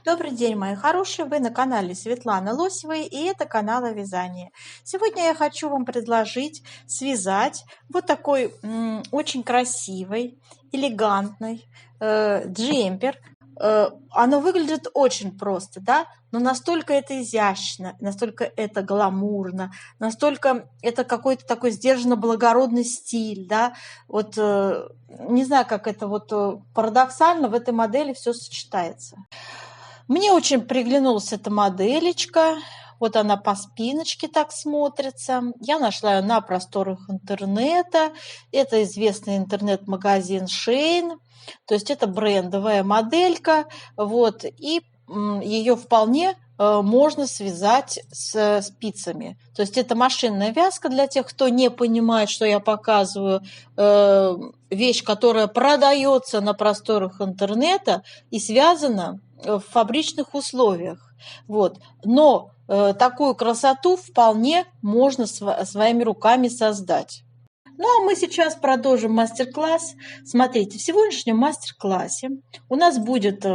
Добрый день, мои хорошие! Вы на канале Светланы Лосевой, и это канал о вязании. Сегодня я хочу вам предложить связать вот такой очень красивый, элегантный джемпер. Оно выглядит очень просто, да, но настолько это изящно, настолько это гламурно, настолько это какой-то такой сдержанно благородный стиль, да. Вот не знаю, как это вот парадоксально в этой модели все сочетается. Мне очень приглянулась эта моделечка. Вот она по спиночке так смотрится. Я нашла ее на просторах интернета. Это известный интернет-магазин Shein. То есть это брендовая моделька. Вот. И ее вполне можно связать с спицами. То есть это машинная вязка для тех, кто не понимает, что я показываю. Вещь, которая продается на просторах интернета и связана в фабричных условиях. Вот. Но такую красоту вполне можно своими руками создать. Ну а мы сейчас продолжим мастер-класс. Смотрите, в сегодняшнем мастер-классе у нас будет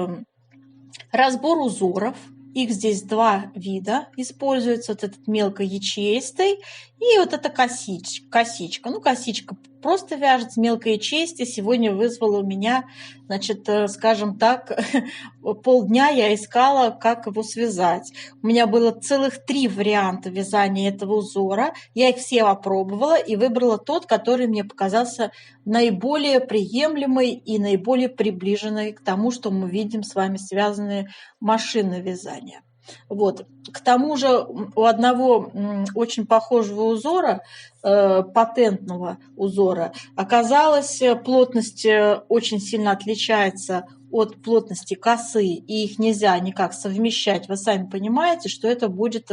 разбор узоров. Их здесь два вида используется. Вот этот мелкоячеистый и вот эта косичка. Ну, косичка просто вяжется, мелкоячеистый. Сегодня вызвала у меня, значит, скажем так, полдня я искала, как его связать. У меня было целых 3 варианта вязания этого узора. Я их все опробовала и выбрала тот, который мне показался наиболее приемлемый и наиболее приближенный к тому, что мы видим с вами связанные машинное вязание. Вот. К тому же у одного очень похожего узора, патентного узора, оказалось, плотность очень сильно отличается от плотности косы, и их нельзя никак совмещать. Вы сами понимаете, что это будет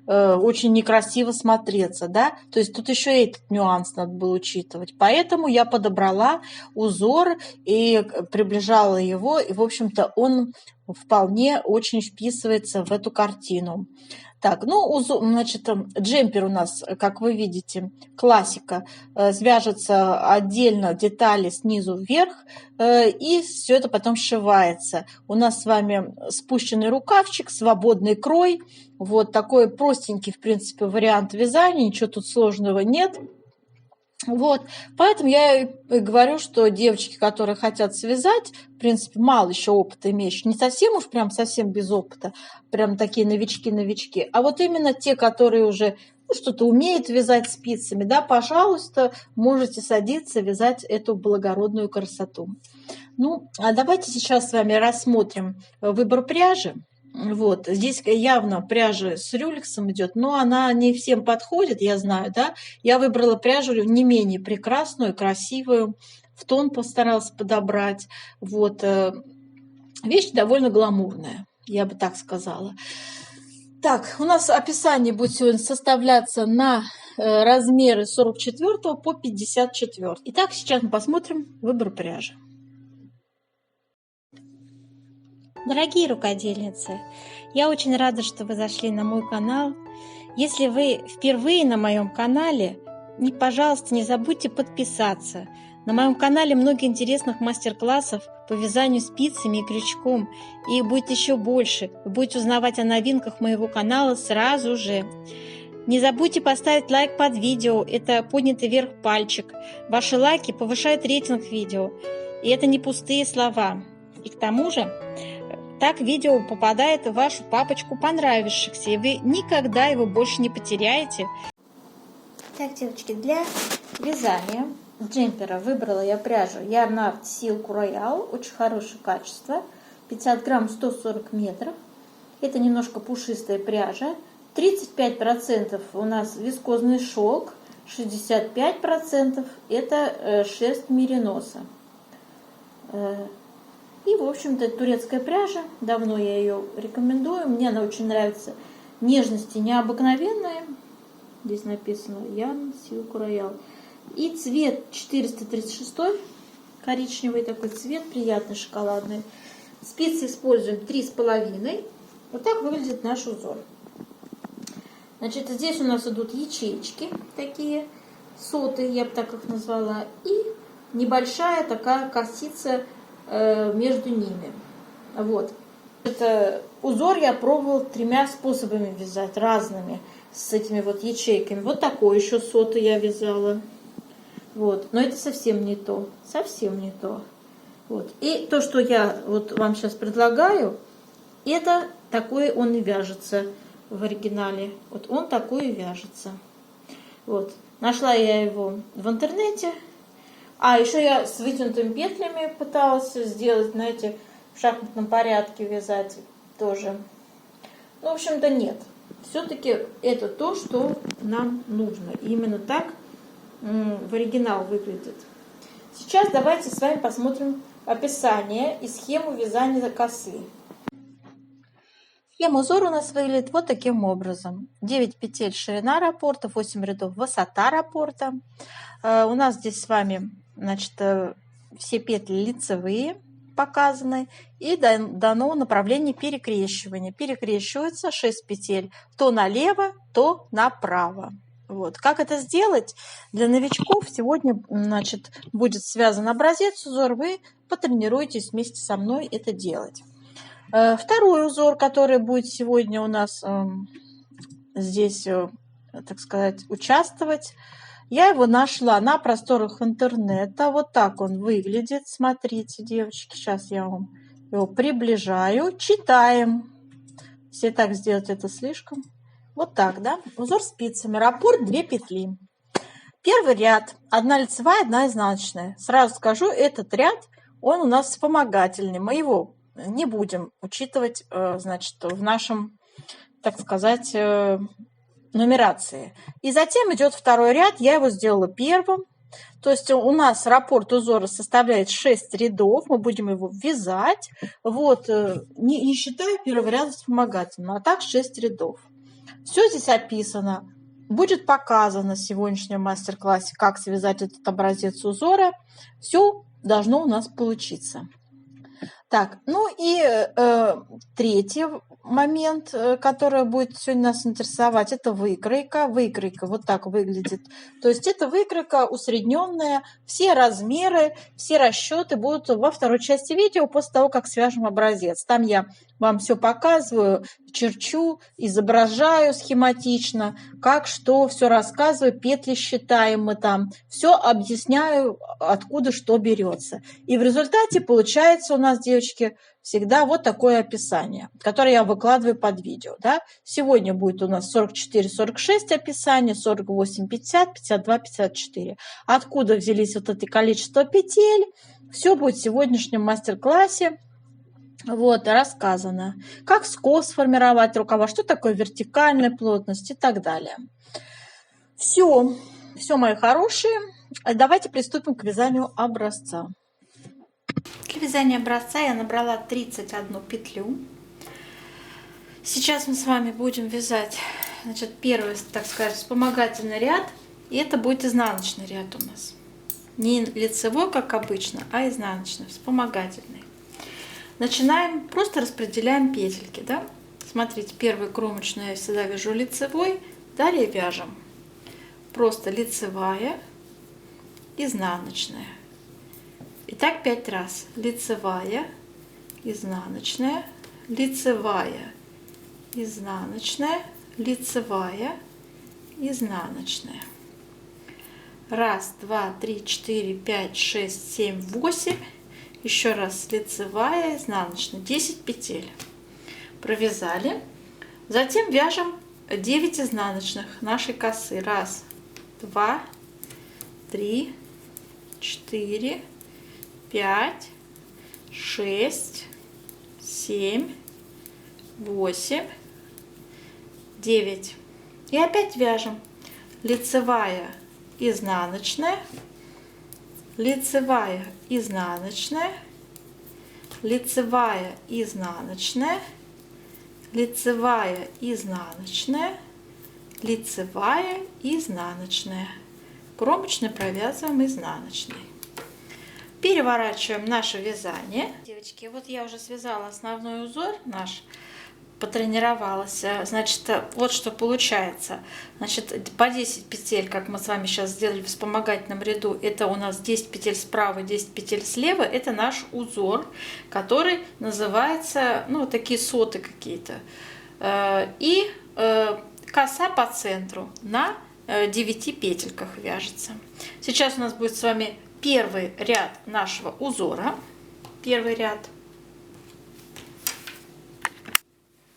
очень некрасиво смотреться, да? То есть тут еще этот нюанс надо было учитывать. Поэтому я подобрала узор и приближала его, и, в общем-то, он вполне очень вписывается в эту картину. Так, ну, значит, джемпер у нас, как вы видите, классика. Свяжется отдельно детали снизу вверх, и все это потом сшивается. У нас с вами спущенный рукавчик, свободный крой. Вот такой простенький, в принципе, вариант вязания, ничего тут сложного нет. Вот, поэтому я и говорю, что девочки, которые хотят связать, в принципе, мало еще опыта имеющие, не совсем уж прям совсем без опыта, прям такие новички, а вот именно те, которые уже что-то умеют вязать спицами, да, пожалуйста, можете садиться вязать эту благородную красоту. Ну, а давайте сейчас с вами рассмотрим выбор пряжи. Вот, здесь явно пряжа с рюлексом идет, но она не всем подходит, я знаю, да. Я выбрала пряжу не менее прекрасную, красивую, в тон постаралась подобрать. Вот, вещь довольно гламурная, я бы так сказала. Так, у нас описание будет сегодня составляться на размеры 44 по 54. Итак, сейчас мы посмотрим выбор пряжи. Дорогие рукодельницы, я очень рада, что вы зашли на мой канал. Если вы впервые на моем канале, пожалуйста, не забудьте подписаться. На моем канале много интересных мастер-классов по вязанию спицами и крючком. И их будет еще больше. Вы будете узнавать о новинках моего канала сразу же. Не забудьте поставить лайк под видео. Это поднятый вверх пальчик. Ваши лайки повышают рейтинг видео. И это не пустые слова. И к тому же, так видео попадает в вашу папочку понравившихся, и вы никогда его больше не потеряете. Так, девочки, для вязания джемпера выбрала я пряжу Yarnart Silk Royal, очень хорошее качество, 50 грамм 140 метров. Это немножко пушистая пряжа, 35% у нас вискозный шелк, 65% это шерсть мериноса. И, в общем-то, турецкая пряжа, давно я ее рекомендую, мне она очень нравится. Нежности необыкновенные, здесь написано Yarn Silk Royal. И цвет 436, коричневый такой цвет, приятный, шоколадный. Спицы используем 3,5. Вот так выглядит наш узор. Значит, здесь у нас идут ячеечки такие, соты, я бы так их назвала, и небольшая такая косица между ними. Вот. Это узор я пробовала 3 способами вязать, разными, с этими вот ячейками. Вот такой еще сотый я вязала. Вот, но это совсем не то, совсем не то. Вот. И то, что я вот вам сейчас предлагаю, это такой он и вяжется в оригинале. Вот он такой и вяжется. Вот. Нашла я его в интернете. А еще я с вытянутыми петлями пыталась сделать, знаете, в шахматном порядке вязать тоже. Ну, в общем-то, нет. Все-таки это то, что нам нужно. И именно так в оригинал выглядит. Сейчас давайте с вами посмотрим описание и схему вязания косы. Схема узора у нас выглядит вот таким образом. 9 петель ширина раппорта, 8 рядов высота раппорта. У нас здесь с вами, значит, все петли лицевые показаны и дано направление перекрещивания. Перекрещивается 6 петель то налево, то направо. Вот. Как это сделать? Для новичков сегодня, значит, будет связан образец узор. Вы потренируетесь вместе со мной это делать. Второй узор, который будет сегодня у нас здесь, так сказать, участвовать, я его нашла на просторах интернета. Вот так он выглядит. Смотрите, девочки, сейчас я вам его приближаю. Читаем. Если так сделать, это слишком. Вот так, да? Узор спицами. Раппорт 2 петли. Первый ряд. 1 лицевая, 1 изнаночная. Сразу скажу, этот ряд, он у нас вспомогательный. Мы его не будем учитывать, значит, в нашем, так сказать, нумерации. И затем идет второй ряд. Я его сделала первым. То есть у нас раппорт узора составляет 6 рядов. Мы будем его вязать. Вот, не считая первого ряда вспомогательного, а так 6 рядов. Все здесь описано. Будет показано в сегодняшнем мастер-классе, как связать этот образец узора. Все должно у нас получиться. Так, ну и третий момент, который будет сегодня нас интересовать, это выкройка. Выкройка вот так выглядит. То есть это выкройка усредненная. Все размеры, все расчеты будут во второй части видео после того, как свяжем образец. Там я вам все показываю, черчу, изображаю схематично, как, что, все рассказываю, петли считаем мы там, все объясняю, откуда что берется. И в результате получается у нас, девочки, всегда вот такое описание, которое я выкладываю под видео. Да? Сегодня будет у нас 44-46 описание, 48-50, 52-54. Откуда взялись вот это количество петель, все будет в сегодняшнем мастер-классе. Вот, рассказано, как скос сформировать рукава, что такое вертикальная плотность и так далее. Все, мои хорошие, давайте приступим к вязанию образца. Для вязания образца я набрала 31 петлю. Сейчас мы с вами будем вязать, значит, первый, так сказать, вспомогательный ряд, и это будет изнаночный ряд у нас. Не лицевой, как обычно, а изнаночный, вспомогательный. Начинаем, просто распределяем петельки, да? Смотрите, первую кромочную я всегда вяжу лицевой, далее вяжем просто лицевая, изнаночная. Итак, 5 раз. Лицевая, изнаночная, лицевая, изнаночная, лицевая, изнаночная. 1, 2, 3, 4, 5, 6, 7, 8. Еще раз лицевая, изнаночная, 10 петель провязали. Затем вяжем 9 изнаночных нашей косы. 1, 2, 3, 4, 5, 6, 7, 8, 9. И опять вяжем лицевая, изнаночная, лицевая, изнаночная, лицевая, изнаночная, лицевая, изнаночная, лицевая, изнаночная. Кромочной провязываем изнаночной. Переворачиваем наше вязание. Девочки, вот я уже связала основной узор наш. потренировалась. Значит, вот что получается. Значит, по 10 петель, как мы с вами сейчас сделали в вспомогательном ряду, это у нас 10 петель справа, 10 петель слева. Это наш узор, который называется, ну, вот такие соты какие-то. И коса по центру на 9 петельках вяжется. Сейчас у нас будет с вами первый ряд нашего узора. Первый ряд.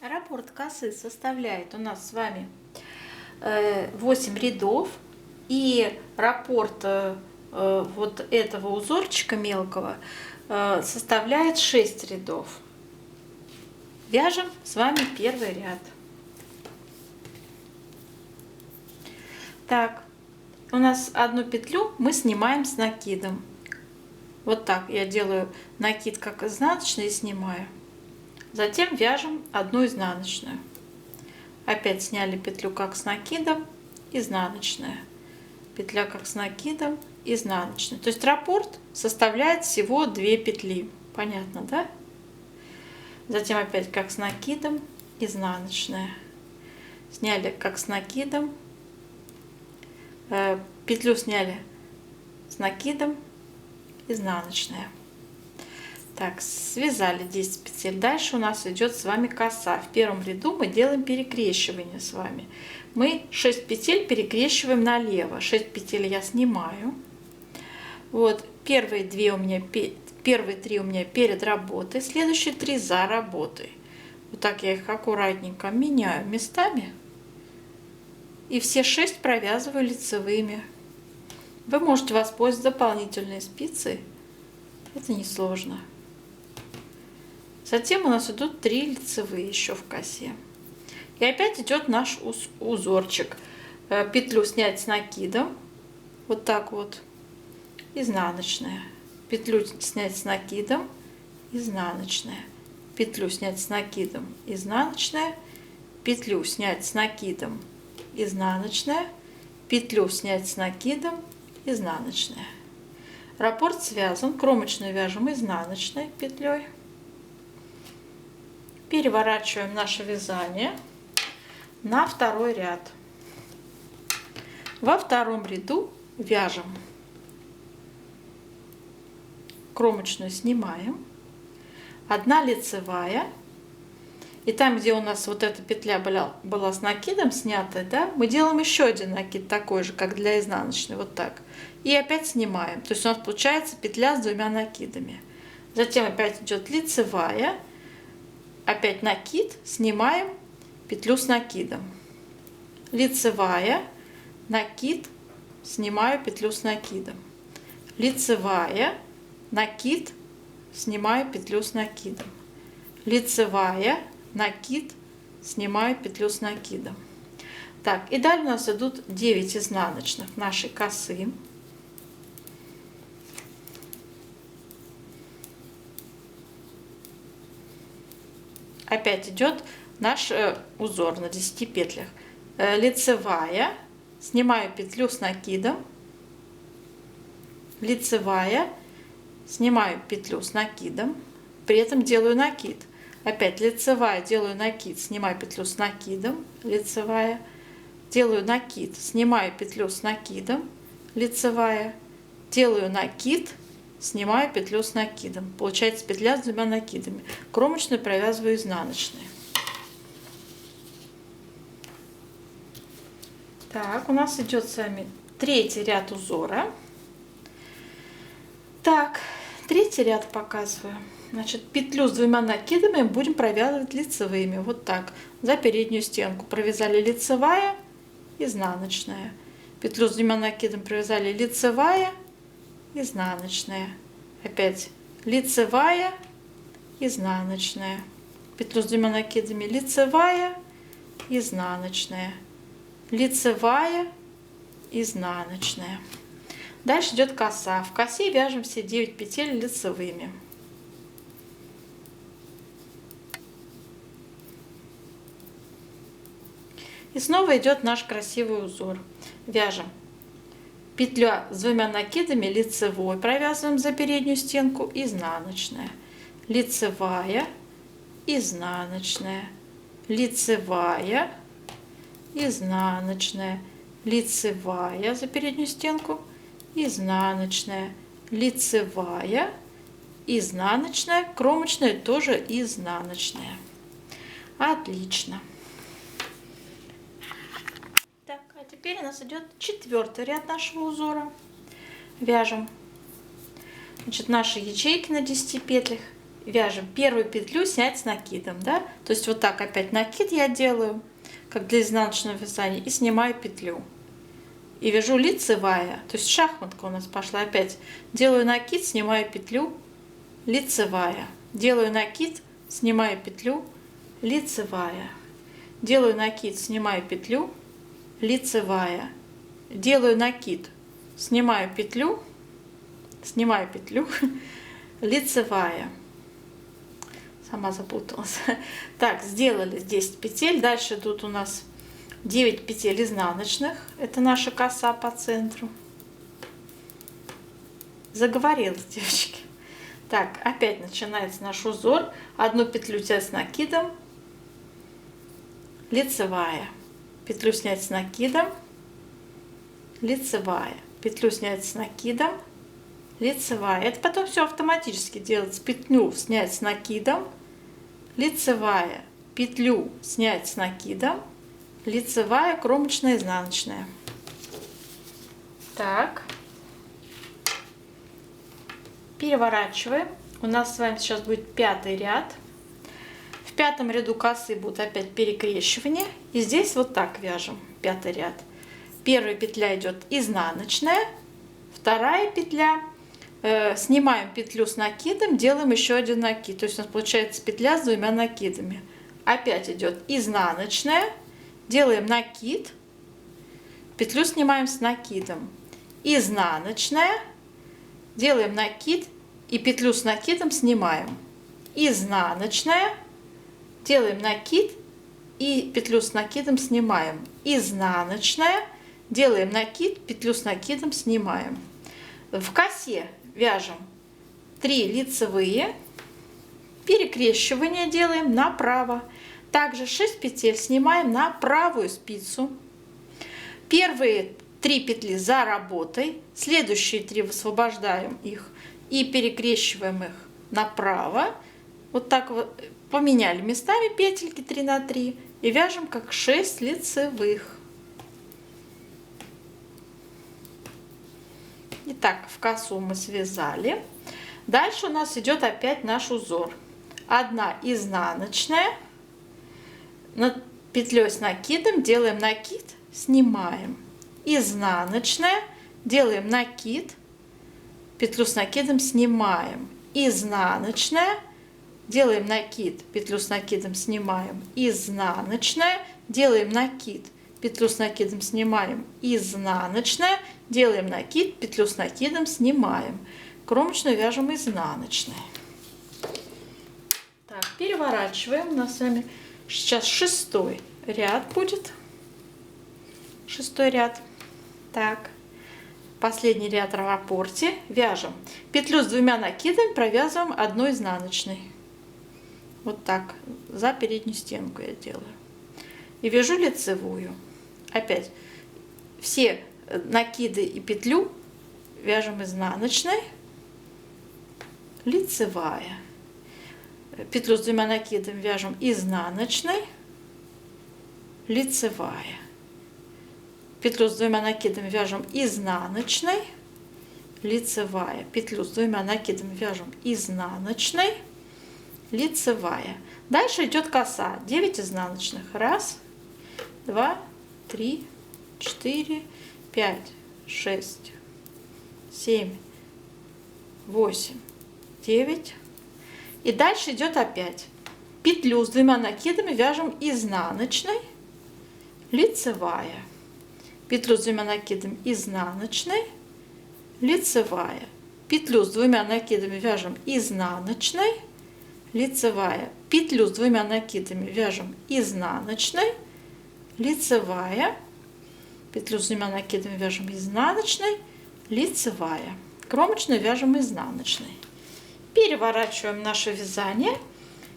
Раппорт косы составляет у нас с вами 8 рядов, и раппорт вот этого узорчика мелкого составляет 6 рядов. Вяжем с вами первый ряд. Так, у нас одну петлю мы снимаем с накидом. Вот так я делаю накид как изнаночный и снимаю. Затем вяжем одну изнаночную. Опять сняли петлю как с накидом, изнаночная. Петля как с накидом, изнаночная. То есть раппорт составляет всего 2 петли. Понятно, да? Затем опять как с накидом, изнаночная. Сняли как с накидом. Петлю сняли с накидом, изнаночная. Так, связали 10 петель. Дальше у нас идет с вами коса. В первом ряду мы делаем перекрещивание с вами. Мы 6 петель перекрещиваем налево. 6 петель я снимаю. Вот, первые 3 у меня перед работой, следующие 3 за работой. Вот так я их аккуратненько меняю местами. И все 6 провязываю лицевыми. Вы можете воспользоваться дополнительной спицей. Это несложно. Затем у нас идут 3 лицевые еще в косе. И опять идет наш узорчик. Петлю снять с накидом. Вот так вот. Изнаночная. Петлю снять с накидом. Изнаночная. Петлю снять с накидом. Изнаночная. Петлю снять с накидом. Изнаночная. Петлю снять с накидом. Изнаночная. Раппорт связан. Кромочную вяжем изнаночной петлей. Переворачиваем наше вязание на второй ряд. Во втором ряду вяжем. Кромочную снимаем. 1 лицевая. И там, где у нас вот эта петля была с накидом снята, да, мы делаем еще один накид такой же, как для изнаночной, вот так. И опять снимаем. То есть у нас получается петля с 2 накидами. Затем опять идет лицевая. Опять накид, снимаем петлю с накидом. Лицевая, накид, снимаю петлю с накидом. Лицевая, накид, снимаю петлю с накидом. Лицевая, накид, снимаю петлю с накидом. Так, и далее у нас идут 9 изнаночных нашей косы. Опять идет наш узор на 10 петлях. Лицевая, снимаю петлю с накидом. Лицевая, снимаю петлю с накидом, при этом делаю накид. Опять лицевая, делаю накид, снимаю петлю с накидом, лицевая, делаю накид, снимаю петлю с накидом, лицевая, делаю накид, снимаю петлю с накидом. Получается петля с 2 накидами. Кромочную провязываю изнаночной. Так, у нас идет с вами 3-й ряд узора. Так, 3-й ряд показываю. Значит, петлю с 2 накидами будем провязывать лицевыми. Вот так. За переднюю стенку провязали лицевая, изнаночная. Петлю с 2 накидами провязали лицевая, изнаночная. Опять лицевая, изнаночная. Петлю с 2 накидами лицевая, изнаночная. Лицевая, изнаночная. Дальше идет коса. В косе вяжем все 9 петель лицевыми. И снова идет наш красивый узор. Вяжем петля с 2 накидами лицевой, провязываем за переднюю стенку, изнаночная, лицевая, изнаночная, лицевая, изнаночная, лицевая за переднюю стенку, изнаночная, лицевая, изнаночная, кромочная тоже изнаночная. Отлично. Так, а теперь у нас идет 4-й ряд нашего узора. Вяжем, значит, наши ячейки на 10 петлях. Вяжем первую петлю снять с накидом, да? То есть вот так опять накид я делаю, как для изнаночного вязания, и снимаю петлю. И вяжу лицевая, то есть шахматка у нас пошла опять. Делаю накид, снимаю петлю, лицевая. Делаю накид, снимаю петлю, лицевая. Делаю накид, снимаю петлю, лицевая. Делаю накид, снимаю петлю, лицевая. Сама запуталась. Так, сделали 10 петель. Дальше идут у нас 9 петель изнаночных. Это наша коса по центру. Заговорилась, девочки. Так, опять начинается наш узор. Одну петлю снять с накидом, лицевая. Петлю снять с накидом, лицевая. Петлю снять с накидом, лицевая. Это потом все автоматически делается. Петлю снять с накидом, лицевая. Петлю снять с накидом, лицевая, кромочная, изнаночная. Так. Переворачиваем. У нас с вами сейчас будет 5-й ряд. В 5-м ряду косы будут опять перекрещивания. И здесь вот так вяжем 5-й ряд. Первая петля идет изнаночная. Вторая петля. Снимаем петлю с накидом, делаем еще один накид. То есть у нас получается петля с 2 накидами. Опять идет изнаночная. Делаем накид. Петлю снимаем с накидом. Изнаночная. Делаем накид и петлю с накидом снимаем. Изнаночная. Делаем накид и петлю с накидом снимаем. Изнаночная. Делаем накид, петлю с накидом снимаем. В косе вяжем 3 лицевые. Перекрещивание делаем направо. Также 6 петель снимаем на правую спицу. Первые 3 петли за работой, следующие 3 высвобождаем их и перекрещиваем их направо. Вот так вот поменяли местами петельки 3 на 3 и вяжем как 6 лицевых. Итак, в косу мы связали. Дальше у нас идет опять наш узор. Одна изнаночная, над петлей с накидом делаем накид, снимаем. Изнаночная, делаем накид, петлю с накидом снимаем. Изнаночная, делаем накид, петлю с накидом снимаем. Изнаночная, делаем накид, петлю с накидом снимаем. Изнаночная, делаем накид, петлю с накидом снимаем. Кромочную вяжем изнаночной. Так, переворачиваем. У нас с вами сейчас 6-й ряд будет. 6-й ряд. Так, последний ряд в раппорте. Вяжем петлю с 2 накидами, провязываем 1 изнаночной. Вот так, за переднюю стенку я делаю. И вяжу лицевую. Опять все накиды и петлю вяжем изнаночной, лицевая. Петлю с 2 накидами вяжем изнаночной, лицевая. Петлю с 2 накидами вяжем изнаночной, лицевая. Петлю с 2 накидами вяжем изнаночной, лицевая. Дальше идет коса. 9 изнаночных. 1, 2, 3, 4, 5, 6, 7, 8, 9. И дальше идет опять. Петлю с 2 накидами вяжем изнаночной, лицевая. Петлю с 2 накидами изнаночной, лицевая. Петлю с 2 накидами вяжем изнаночной, лицевая. Петлю с 2 накидами вяжем изнаночной, лицевая. Петлю с 2 накидами вяжем изнаночной, лицевая. Кромочную вяжем изнаночной. Переворачиваем наше вязание.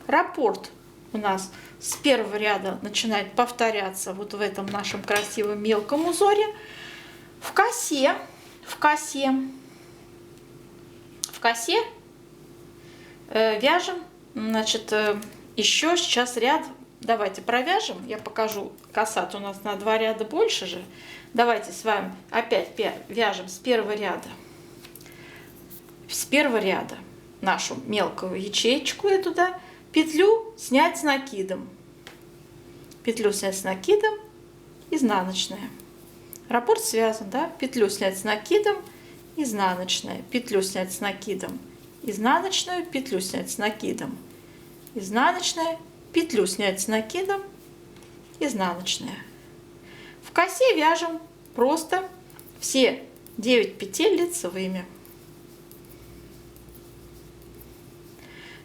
Раппорт у нас с первого ряда начинает повторяться вот в этом нашем красивом мелком узоре. В косе вяжем, значит, еще сейчас ряд. Давайте провяжем, я покажу. Коса у нас на 2 ряда больше же. Давайте с вами опять вяжем с первого ряда. С первого ряда нашу мелкую ячеечку эту, да, петлю снять с накидом. Петлю снять с накидом, изнаночная. Раппорт связан, да? Петлю снять с накидом, изнаночная. Петлю снять с накидом, изнаночную. Петлю снять с накидом, изнаночная. Петлю снять с накидом, изнаночная. В косе вяжем просто все 9 петель лицевыми.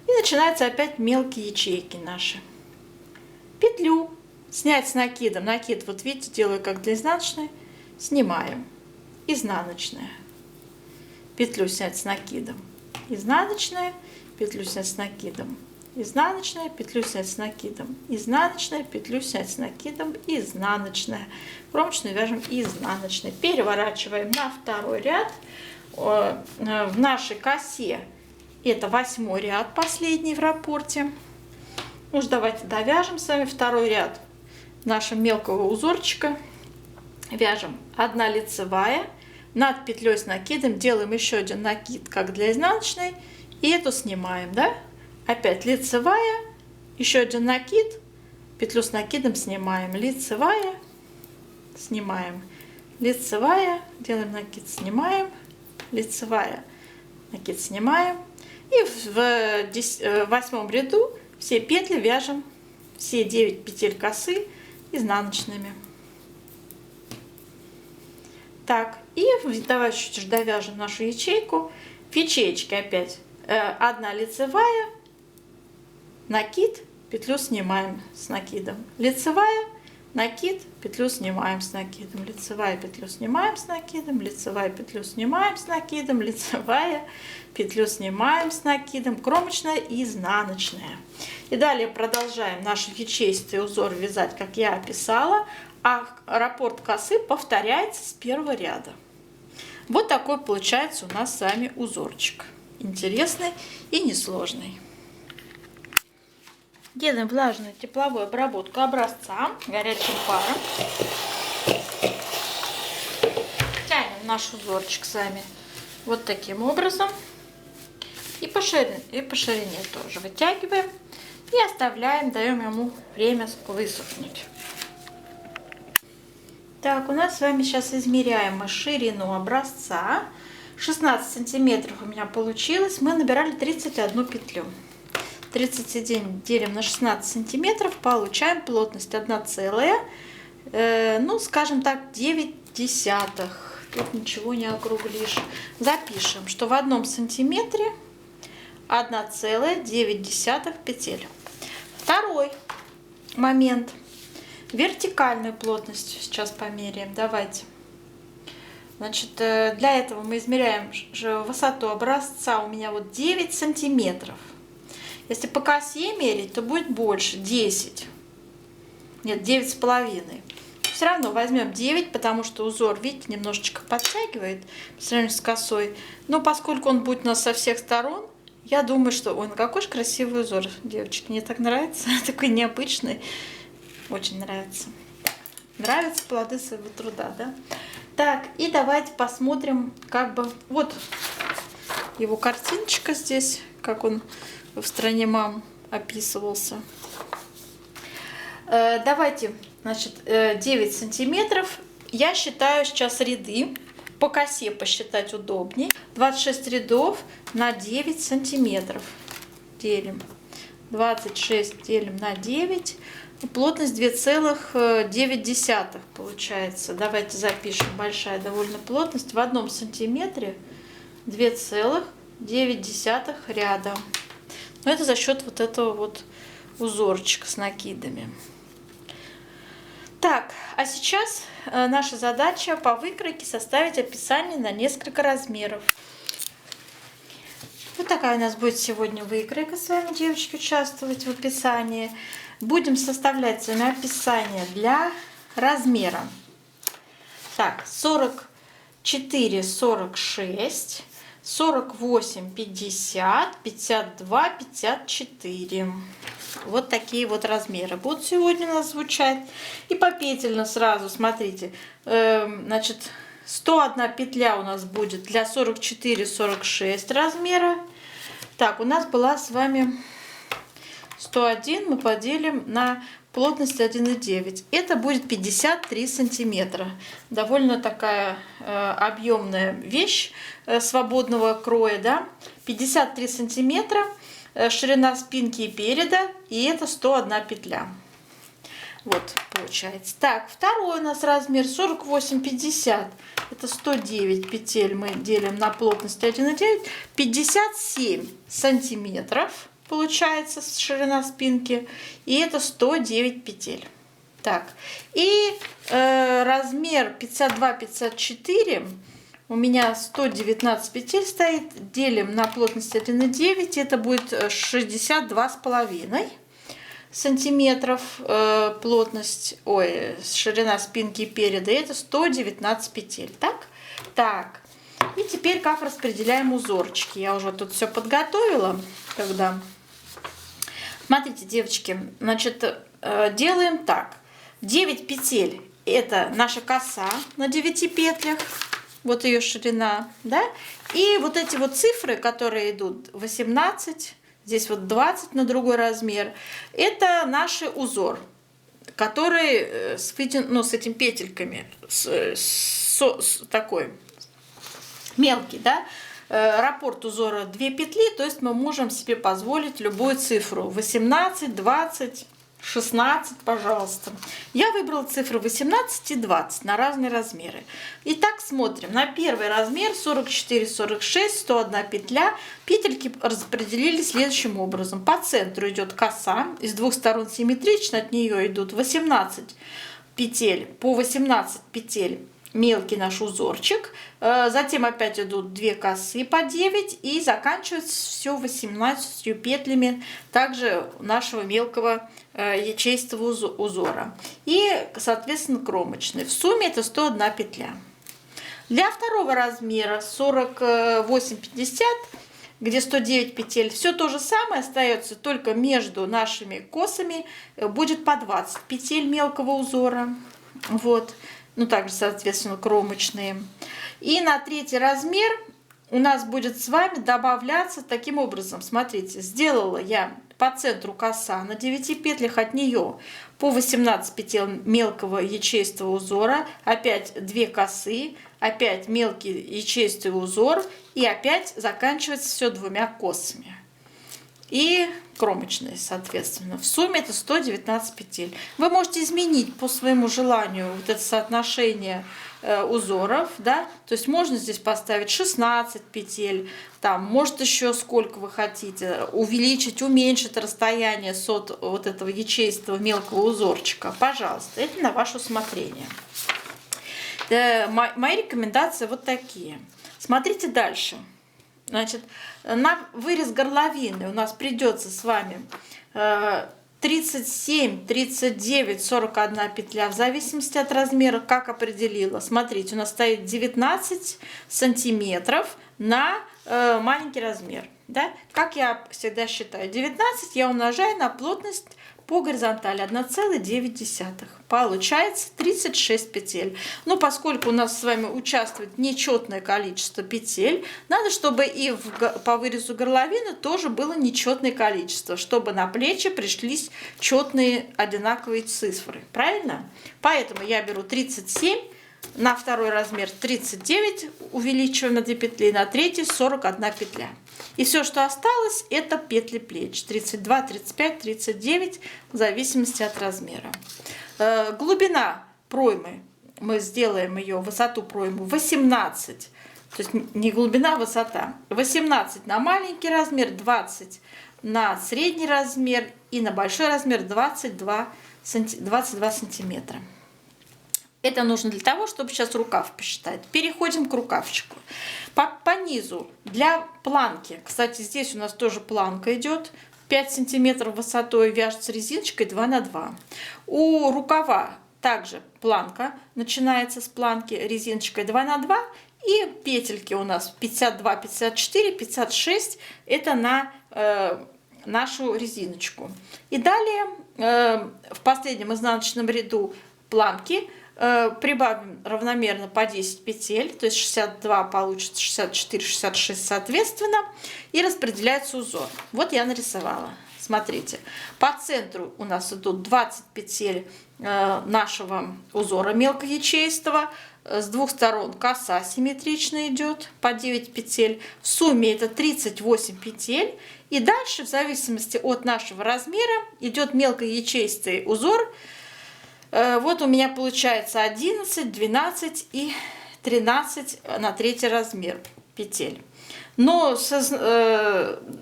И начинаются опять мелкие ячейки наши. Петлю снять с накидом. Накид, вот видите, делаю как для изнаночной. Снимаем. Изнаночная. Петлю снять с накидом. Изнаночная. Петлю снять с накидом. Изнаночная, петлю снять с накидом, изнаночная, петлю снять с накидом, изнаночная. Кромочную вяжем изнаночной. Переворачиваем на второй ряд. В нашей косе это 8-й ряд, последний в раппорте. Уж давайте довяжем с вами второй ряд нашего мелкого узорчика. Вяжем 1 лицевая, над петлей с накидом делаем еще один накид, как для изнаночной, и эту снимаем, да? Опять лицевая, еще один накид, петлю с накидом снимаем, лицевая, снимаем, лицевая, делаем накид, снимаем, лицевая, накид, снимаем. И в 8-м ряду все петли вяжем, все 9 петель косы изнаночными. Так, и давайте чуть-чуть довяжем нашу ячейку. В ячеечке опять 1 лицевая, накид, петлю снимаем с накидом, лицевая, накид, петлю снимаем с накидом, лицевая, петлю снимаем с накидом, лицевая, петлю снимаем с накидом, лицевая, петлю снимаем с накидом, кромочная и изнаночная. И далее продолжаем наш ячеистый узор вязать, как я описала, а раппорт косы повторяется с первого ряда. Вот такой получается у нас с вами узорчик. Интересный и несложный. Делаем влажную тепловую обработку образца горячим паром. Тянем наш узорчик с вами вот таким образом. И по ширине тоже вытягиваем. И оставляем, даем ему время высохнуть. Так, у нас с вами сейчас измеряем мы ширину образца. 16 сантиметров у меня получилось. Мы набирали 31 петлю. 31 делим на 16 сантиметров, получаем плотность 1, ну, скажем так, 9 десятых. Тут ничего не округлишь. Запишем, что в 1 сантиметре 1,9 петель. Второй момент. Вертикальную плотность сейчас померяем. Давайте. Значит, для этого мы измеряем высоту образца. У меня вот 9 сантиметров. Если по косе мерить, то будет больше, 10. Нет, 9,5. Все равно возьмем 9, потому что узор, видите, немножечко подтягивает по сравнению с косой. Но поскольку он будет у нас со всех сторон, я думаю, что... Ой, ну какой же красивый узор, девочки. Мне так нравится. Такой необычный. Очень нравится. Нравятся плоды своего труда, да? Так, и давайте посмотрим, как бы... Вот его картиночка здесь, как он в «Стране мам» описывался. Давайте, значит, 9 сантиметров. Я считаю сейчас ряды. По косе посчитать удобнее. 26 рядов на 9 сантиметров. Делим. 26 делим на 9. Плотность 2,9 получается. Давайте запишем. Большая довольно плотность. В 1 сантиметре 2,9 ряда. Но это за счет вот этого вот узорчика с накидами. Так, а сейчас наша задача по выкройке составить описание на несколько размеров. Вот такая у нас будет сегодня выкройка с вами, девочки, участвовать в описании. Будем составлять с вами описание для размера. Так, 44, 46, 48, 50, 52, 54. Вот такие вот размеры будут сегодня у нас звучать. И попетельно сразу, смотрите, значит, 101 петля у нас будет для 44-46 размера. Так, у нас была с вами 101, мы поделим на плотность 1,9. Это будет 53 сантиметра. Довольно такая объемная вещь свободного кроя, да? 53 сантиметра, ширина спинки и переда, и это 101 петля. Вот, получается. Так, второй у нас размер 48-50. Это 109 петель мы делим на плотность 1,9. 57 сантиметров получается ширина спинки. И это 109 петель. Так, и размер 52-54. У меня 119 петель стоит. Делим на плотность 1,9. Это будет 62,5 сантиметров плотность, ширина спинки и переда, и это 119 петель. Так. И теперь как распределяем узорчики. Я уже тут все подготовила. Смотрите, девочки, значит, делаем так. 9 петель — это наша коса на 9 петлях. Вот ее ширина, да? И вот эти вот цифры, которые идут 18, здесь вот 20 на другой размер, это наш узор, который с этими петельками, такой мелкий, да? Раппорт узора 2 петли, то есть мы можем себе позволить любую цифру. 18, 20, 16, пожалуйста. Я выбрала цифры 18 и 20 на разные размеры. Итак, смотрим. На первый размер 44-46, 101 петля. Петельки распределили следующим образом. По центру идет коса, из двух сторон симметрично, от нее идут 18 петель, по 18 петель мелкий наш узорчик. Затем опять идут 2 косы по 9 и заканчивается все 18 петлями также нашего мелкого ячеистого узора. И, соответственно, кромочный. В сумме это 101 петля. Для второго размера 48-50, где 109 петель, все то же самое остается, только между нашими косами будет по 20 петель мелкого узора. Вот. Ну, также, соответственно, кромочные. И на третий размер у нас будет с вами добавляться таким образом. Смотрите, сделала я по центру коса на 9 петлях, от нее по 18 петель мелкого ячеистого узора, опять 2 косы, опять мелкий ячеистый узор, и опять заканчивается все 2 косами. И кромочные, соответственно. В сумме это 119 петель. Вы можете изменить по своему желанию вот это соотношение узоров, да, то есть можно здесь поставить 16 петель, там, может еще сколько вы хотите, увеличить, уменьшить расстояние от вот этого ячеистого мелкого узорчика. Пожалуйста, это на ваше усмотрение. Мои рекомендации вот такие. Смотрите дальше. Значит, на вырез горловины у нас придется с вами 37, 39, 41 петля, в зависимости от размера, как определила. Смотрите, у нас стоит 19 сантиметров на маленький размер. Да? Как я всегда считаю, 19 я умножаю на плотность по горизонтали 1,9. Получается 36 петель. Но поскольку у нас с вами участвует нечетное количество петель, надо, чтобы и по вырезу горловины тоже было нечетное количество, чтобы на плечи пришлись четные одинаковые цифры. Правильно? Поэтому я беру 37, на второй размер 39, увеличиваем на 2 петли, на третий 41 петля. И все, что осталось, это петли плеч. 32, 35, 39, в зависимости от размера. Глубина проймы, мы сделаем ее, высоту проймы 18, то есть не глубина, а высота. 18 на маленький размер, 20 на средний размер и на большой размер 22 сантиметра. Это нужно для того, чтобы сейчас рукав посчитать. Переходим к рукавчику. По низу для планки, кстати, здесь у нас тоже планка идет, 5 сантиметров высотой, вяжется резиночкой 2 на 2. У рукава также планка, начинается с планки резиночкой 2 на 2. И петельки у нас 52, 54, 56. Это на нашу резиночку. И далее в последнем изнаночном ряду планки прибавим равномерно по 10 петель, то есть 62 получится, 64, 66 соответственно, и распределяется узор. Вот я нарисовала. Смотрите, по центру у нас идут 20 петель нашего узора мелкоячеистого, с двух сторон коса симметрично идет по 9 петель, в сумме это 38 петель, и дальше в зависимости от нашего размера идет мелкоячеистый узор. Вот у меня получается 11, 12 и 13 на третий размер петель. Но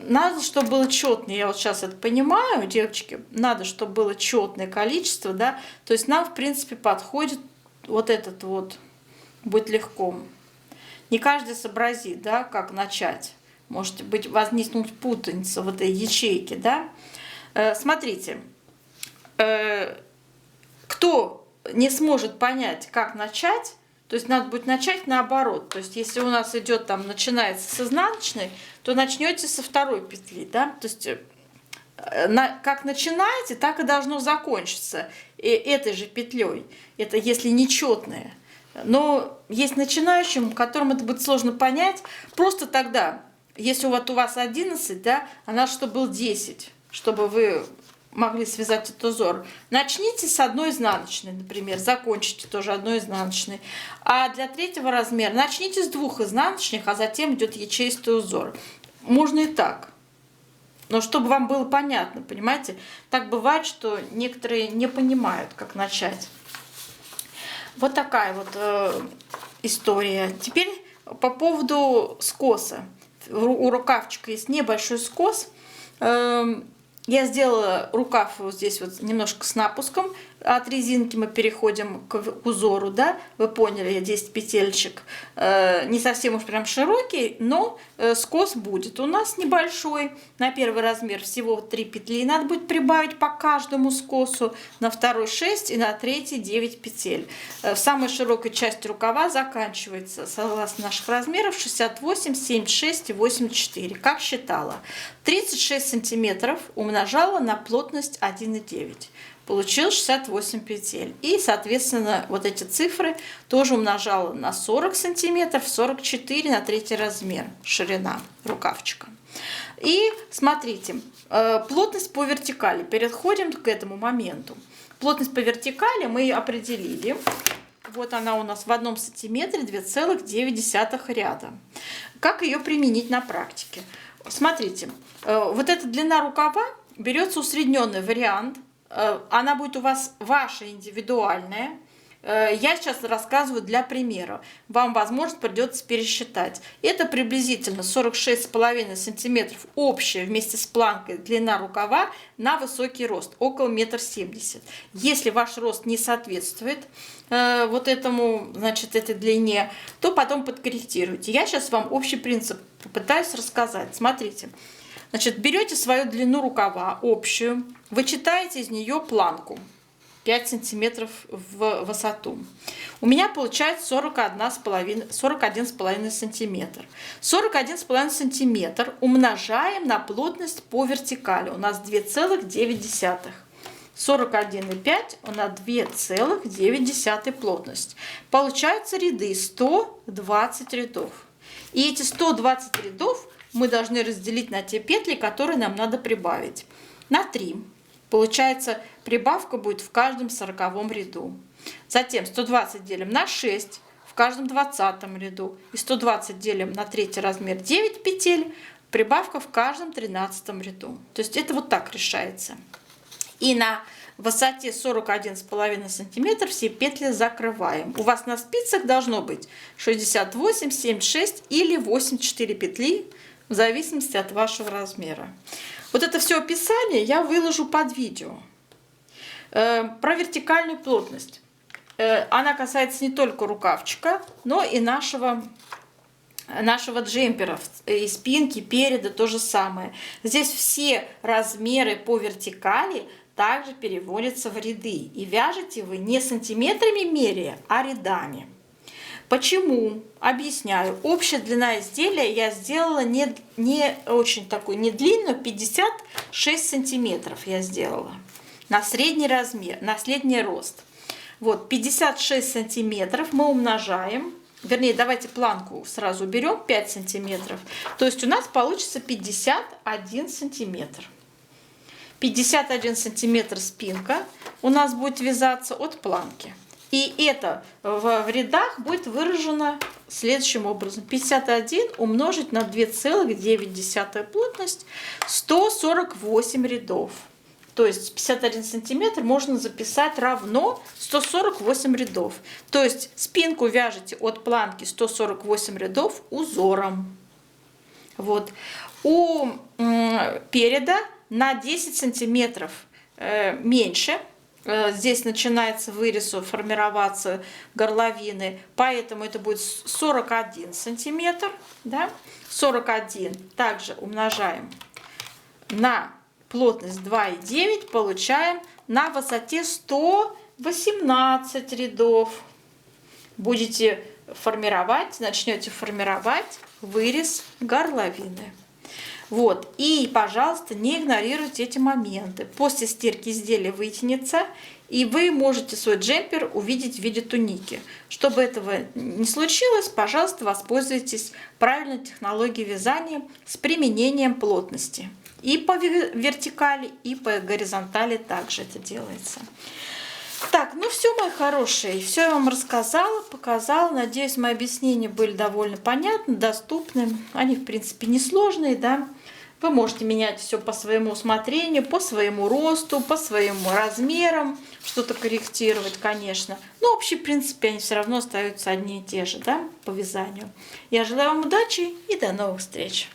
надо, чтобы было четное, я вот сейчас это понимаю, девочки, надо, чтобы было четное количество, да, то есть нам, в принципе, подходит вот этот вот, будет легко. Не каждый сообразит, да, как начать. Может быть, возникнуть путаница в этой ячейке, да. Смотрите, кто не сможет понять, как начать, то есть надо будет начать наоборот. То есть если у нас идет там, начинается с изнаночной, то начнете со второй петли, да. То есть как начинаете, так и должно закончиться этой же петлей. Это если нечетное. Но есть начинающим, которым это будет сложно понять. Просто тогда, если вот у вас 11, да, а надо, чтобы был 10, чтобы вы могли связать этот узор. Начните с одной изнаночной, например, закончите тоже одной изнаночной. А для третьего размера начните с 2 изнаночных, а затем идет ячеистый узор. Можно и так. Но чтобы вам было понятно, понимаете? Так бывает, что некоторые не понимают, как начать. Вот такая вот история. Теперь по поводу скоса. У рукавчика есть небольшой скос. Я сделала рукав вот здесь вот немножко с напуском. От резинки мы переходим к узору, да, вы поняли, 10 петельчик. Не совсем уж прям широкий, но скос будет у нас небольшой. На первый размер всего 3 петли надо будет прибавить по каждому скосу. На второй 6 и на третий 9 петель. В самой широкой части рукава заканчивается, согласно наших размеров, 68, 76 и 84. Как считала. 36 сантиметров умножала на плотность 1,9. Получилось 68 петель. И, соответственно, вот эти цифры тоже умножала на 40 сантиметров, 44 на третий размер, ширина рукавчика. И смотрите, плотность по вертикали. Переходим к этому моменту. Плотность по вертикали мы определили. Вот она у нас в 1 сантиметре 2,9 ряда. Как ее применить на практике? Смотрите, вот эта длина рукава берется усредненный вариант. Она будет у вас ваша индивидуальная. Я сейчас рассказываю для примера. Вам, возможно, придется пересчитать. Это приблизительно 46,5 сантиметров общая вместе с планкой длина рукава на высокий рост, около 1,70 м. Если ваш рост не соответствует вот этому, значит, этой длине, то потом подкорректируйте. Я сейчас вам общий принцип попытаюсь рассказать. Смотрите. Значит, берете свою длину рукава общую, вычитаете из нее планку 5 сантиметров в высоту. У меня получается 41,5 сантиметр. 41,5 сантиметр умножаем на плотность по вертикали. У нас 2,9. 41,5 у нас 2,9 плотность. Получаются ряды 120 рядов. И эти 120 рядов мы должны разделить на те петли, которые нам надо прибавить. На 3. Получается, прибавка будет в каждом 40-м ряду. Затем 120 делим на 6 в каждом 20-м ряду. И 120 делим на третий размер 9 петель. Прибавка в каждом 13-м ряду. То есть это вот так решается. И на высоте 41,5 см все петли закрываем. У вас на спицах должно быть 68, 76 или 84 петли, в зависимости от вашего размера. Вот это все описание я выложу под видео. Про вертикальную плотность. она касается не только рукавчика, но и нашего джемпера, и спинки, переда то же самое. Здесь все размеры по вертикали также переводятся в ряды. И вяжете вы не сантиметрами меряя, а рядами. Почему? Объясняю. Общая длина изделия я сделала не очень такую, не длинную, 56 сантиметров я сделала. На средний размер, на средний рост. Вот, 56 сантиметров мы умножаем. Вернее, давайте планку сразу уберем, 5 сантиметров. То есть у нас получится 51 сантиметр. 51 сантиметр спинка у нас будет вязаться от планки. И это в рядах будет выражено следующим образом. 51 умножить на 2,9 плотность, 148 рядов. То есть 51 сантиметр можно записать равно 148 рядов. То есть спинку вяжете от планки 148 рядов узором. Вот. У переда на 10 сантиметров меньше. Здесь начинается вырез, формироваться горловины, поэтому это будет 41 сантиметр. Да? 41 также умножаем на плотность 2,9, получаем на высоте 118 рядов. Будете формировать, начнете формировать вырез горловины. Вот. И, пожалуйста, не игнорируйте эти моменты. После стирки изделие вытянется, и вы можете свой джемпер увидеть в виде туники. Чтобы этого не случилось, пожалуйста, воспользуйтесь правильной технологией вязания с применением плотности. И по вертикали, и по горизонтали также это делается. Так, ну все, мои хорошие, все я вам рассказала, показала. Надеюсь, мои объяснения были довольно понятны, доступны. Они, в принципе, несложные, да. Вы можете менять все по своему усмотрению, по своему росту, по своим размерам, что-то корректировать, конечно. Но общий принцип они все равно остаются одни и те же, да, по вязанию. Я желаю вам удачи и до новых встреч!